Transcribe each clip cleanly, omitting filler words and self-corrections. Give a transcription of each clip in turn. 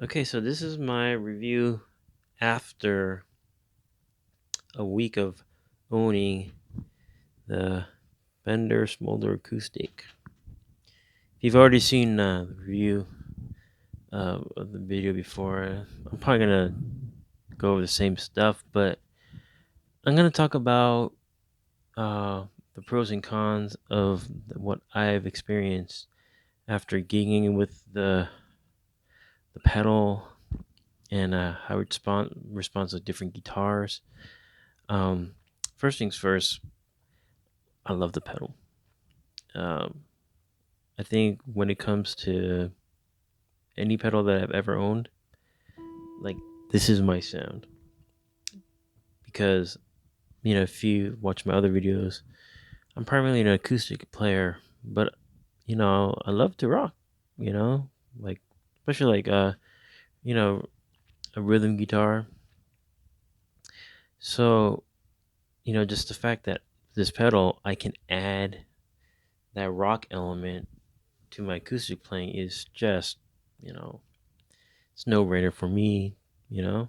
Okay, so this is my review after a week of owning the Fender Smolder acoustic. If you've already seen the review of the video before, I'm probably gonna go over the same stuff, but I'm gonna talk about uh, the pros and cons of what I've experienced after gigging with the pedal and how it responds to different guitars. Um, First things first, I love the pedal. Um, I think when it comes to any pedal that I've ever owned, like this is my sound because if you watch my other videos, I'm primarily an acoustic player, but I love to rock. You know, like especially you know a rhythm guitar. So just the fact that this pedal I can add that rock element to my acoustic playing is just you know it's no brainer for me. You know,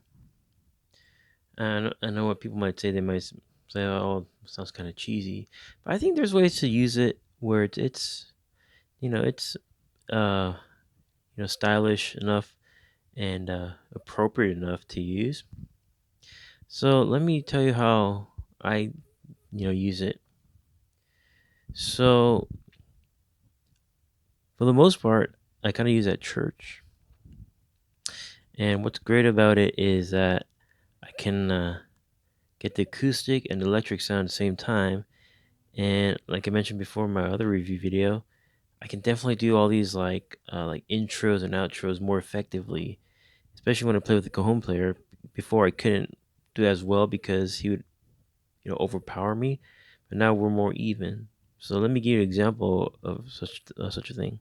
and I know what people might say. They might say, "Oh, it sounds kind of cheesy," but I think there's ways to use it where it's uh stylish enough and appropriate enough to use. So let me tell you how I use it. So for the most part, I kind of use at church, and what's great about it is that I can get the acoustic and electric sound at the same time. And like I mentioned before in my other review video, I can definitely do all these like intros and outros more effectively, especially when I play with the cajon player. Before I couldn't do as well because he would overpower me, but now we're more even. So let me give you an example of such a thing.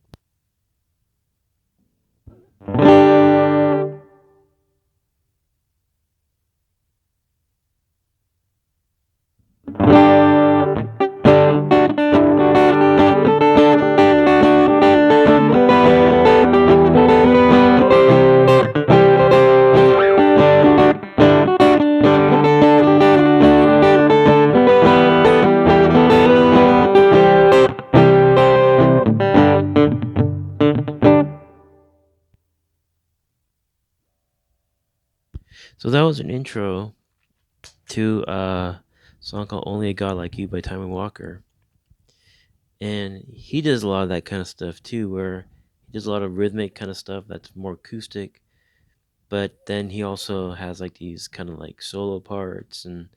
So that was an intro to a song called "Only a God Like You" by Timmy Walker, and he does a lot of that kind of stuff too, where he does a lot of rhythmic kind of stuff that's more acoustic. But then he also has like these kind of like solo parts and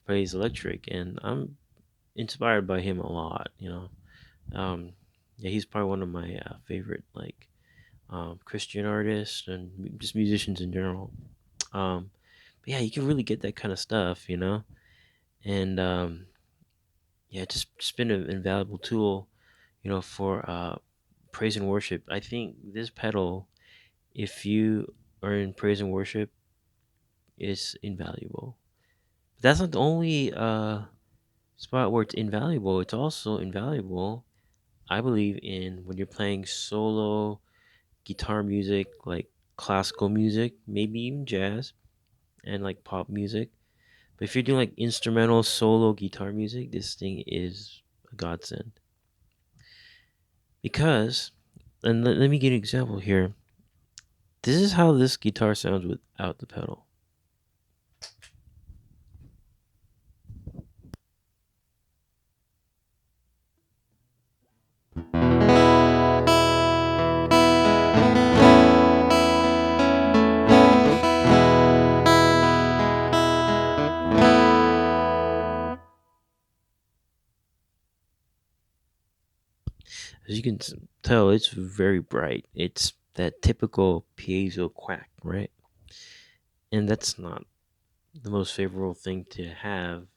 plays electric, and I'm inspired by him a lot. Yeah, he's probably one of my favorite Christian artists and just musicians in general. But yeah, you can really get that kind of stuff, and yeah, just been an invaluable tool, for praise and worship. I think this pedal, if you are in praise and worship, is invaluable. But that's not the only spot where it's invaluable. It's also invaluable, I believe, in when you're playing solo guitar music, like classical music, maybe even jazz and like pop music. But if you're doing like instrumental solo guitar music, this thing is a godsend. Because, and let me give you an example here. This is how this guitar sounds without the pedal. As you can tell, it's very bright. It's that typical piezo quack, right? And that's not the most favorable thing to have,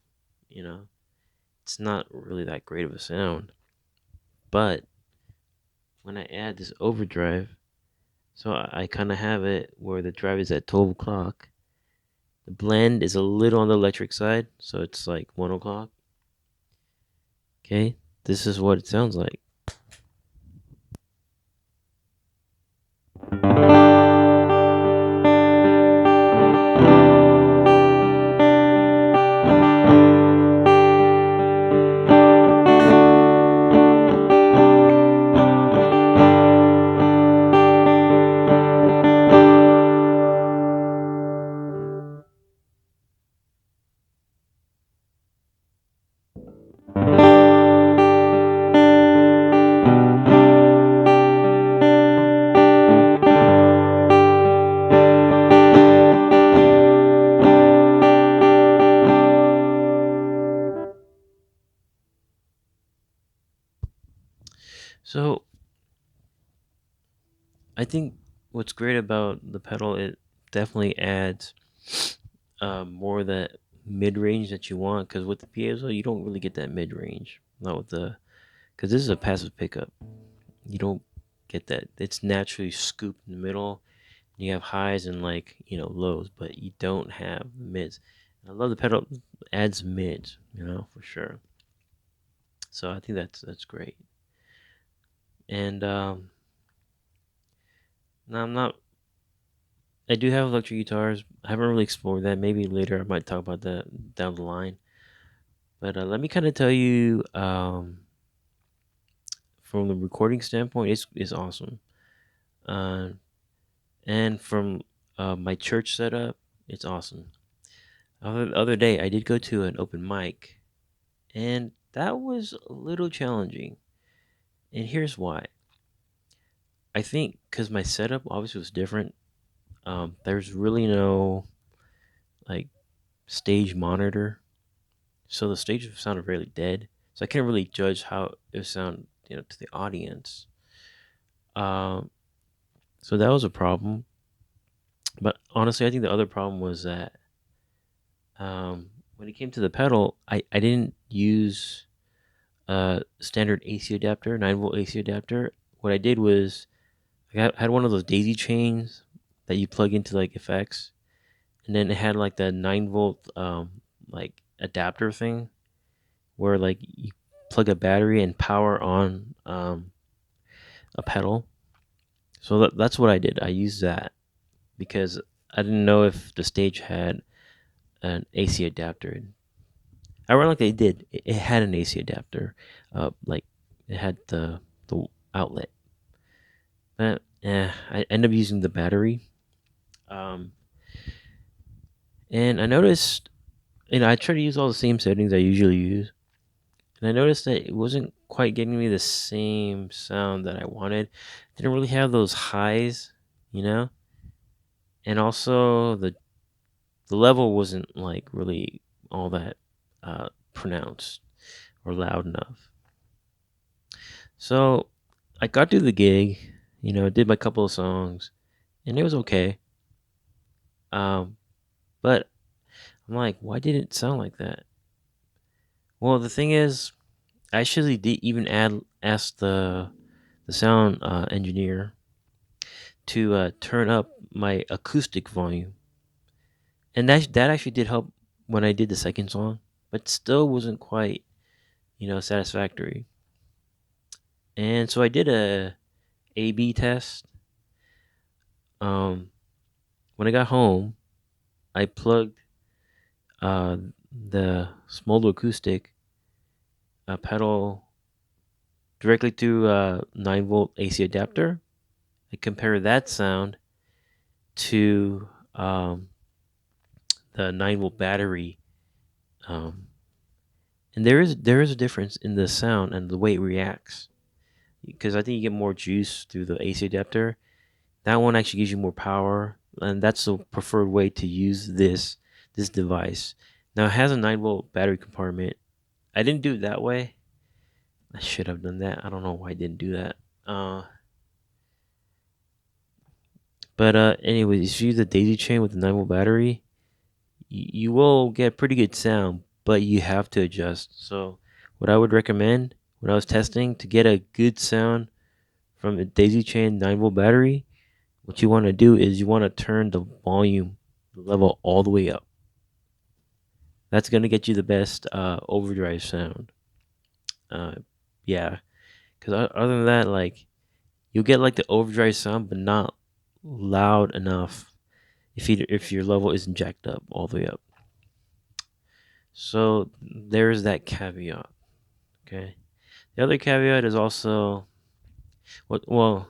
you know. It's not really that great of a sound. But when I add this overdrive, so I kind of have it where the drive is at 12 o'clock. The blend is a little on the electric side, so it's like 1 o'clock. Okay, this is what it sounds like. I think what's great about the pedal, it definitely adds more of that mid range that you want. Because with the piezo, you don't really get that mid range. Not with the, because this is a passive pickup. You don't get that. It's naturally scooped in the middle. You have highs and like lows, but you don't have mids. I love the pedal adds mids, for sure. So I think that's great. And now I'm not. I do have electric guitars. I haven't really explored that. Maybe later I might talk about that down the line. But let me kind of tell you, from the recording standpoint, it's awesome. Uh, and from my church setup, it's awesome. The other day, I did go to an open mic, and that was a little challenging. And here's why. I think because my setup obviously was different. There's really no like stage monitor, so the stage sounded really dead. So I can't really judge how it would sound, to the audience. Um, so that was a problem. But honestly, I think the other problem was that when it came to the pedal, I didn't use a standard AC adapter, 9-volt AC adapter. What I did was had one of those daisy chains that you plug into like effects, and then it had like the 9-volt like adapter thing where like you plug a battery and power on a pedal. So that's what I did. I used that because I didn't know if the stage had an AC adapter. Ironically, it did. It had an AC adapter. Like it had the outlet. But I ended up using the battery. Um, and I noticed, I try to use all the same settings I usually use, and I noticed that it wasn't quite getting me the same sound that I wanted. Didn't really have those highs, you know, and also the level wasn't like really all that pronounced or loud enough. So I got to the gig, did my couple of songs, and it was okay. Um, but I'm like, why did it sound like that? Well, the thing is, I actually did even ask the sound engineer to turn up my acoustic volume, and that actually did help when I did the second song, but still wasn't quite satisfactory. And so I did A/B test. Um, when I got home, I plugged uh, the smolder acoustic pedal directly to 9-volt AC adapter. I compare that sound to the 9-volt battery, um, and there is a difference in the sound and the way it reacts. Because I think you get more juice through the AC adapter. That one actually gives you more power, and that's the preferred way to use this device. Now it has a 9-volt battery compartment. I didn't do it that way. I should have done that. I don't know why I didn't do that. But anyways, if you use the daisy chain with the 9-volt battery, you will get pretty good sound, but you have to adjust. So what I would recommend when I was testing to get a good sound from a daisy chain 9-volt battery, what you want to do is you want to turn the volume level all the way up. That's going to get you the best overdrive sound. Uh, yeah, because other than that, like you'll get like the overdrive sound, but not loud enough if your level isn't jacked up all the way up. So there's that caveat. Okay. The other caveat is also the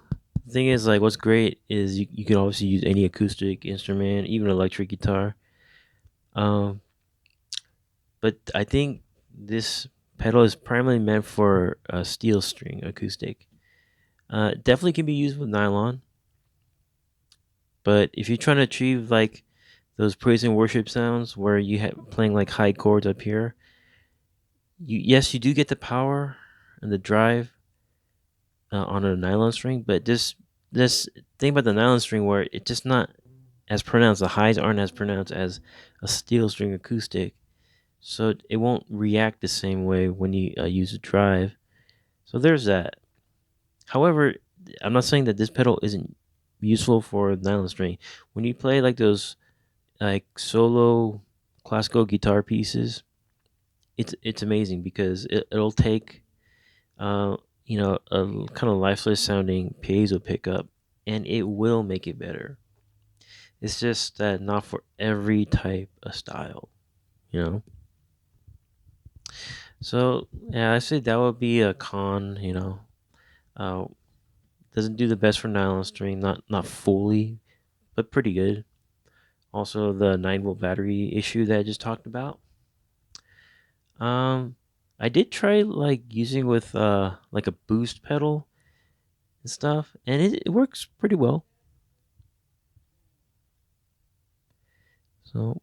thing is like what's great is you can obviously use any acoustic instrument, even electric guitar. Um, but I think this pedal is primarily meant for a steel string acoustic. Definitely can be used with nylon, but if you're trying to achieve like those praise and worship sounds where you have playing like high chords up here, yes, you do get the power and the drive on a nylon string, but this thing about the nylon string where it's just not as pronounced. The highs aren't as pronounced as a steel string acoustic, so it won't react the same way when you use a drive. So there's that. However, I'm not saying that this pedal isn't useful for nylon string. When you play like those like solo classical guitar pieces, it's amazing because it'll take uh a kind of lifeless sounding piezo pickup and it will make it better. It's just that not for every type of style, you know. So yeah, I say that would be a con. Uh, doesn't do the best for nylon string, not fully, but pretty good. Also, the 9-volt battery issue that I just talked about. Um, I did try like using with like a boost pedal and stuff, and it works pretty well. So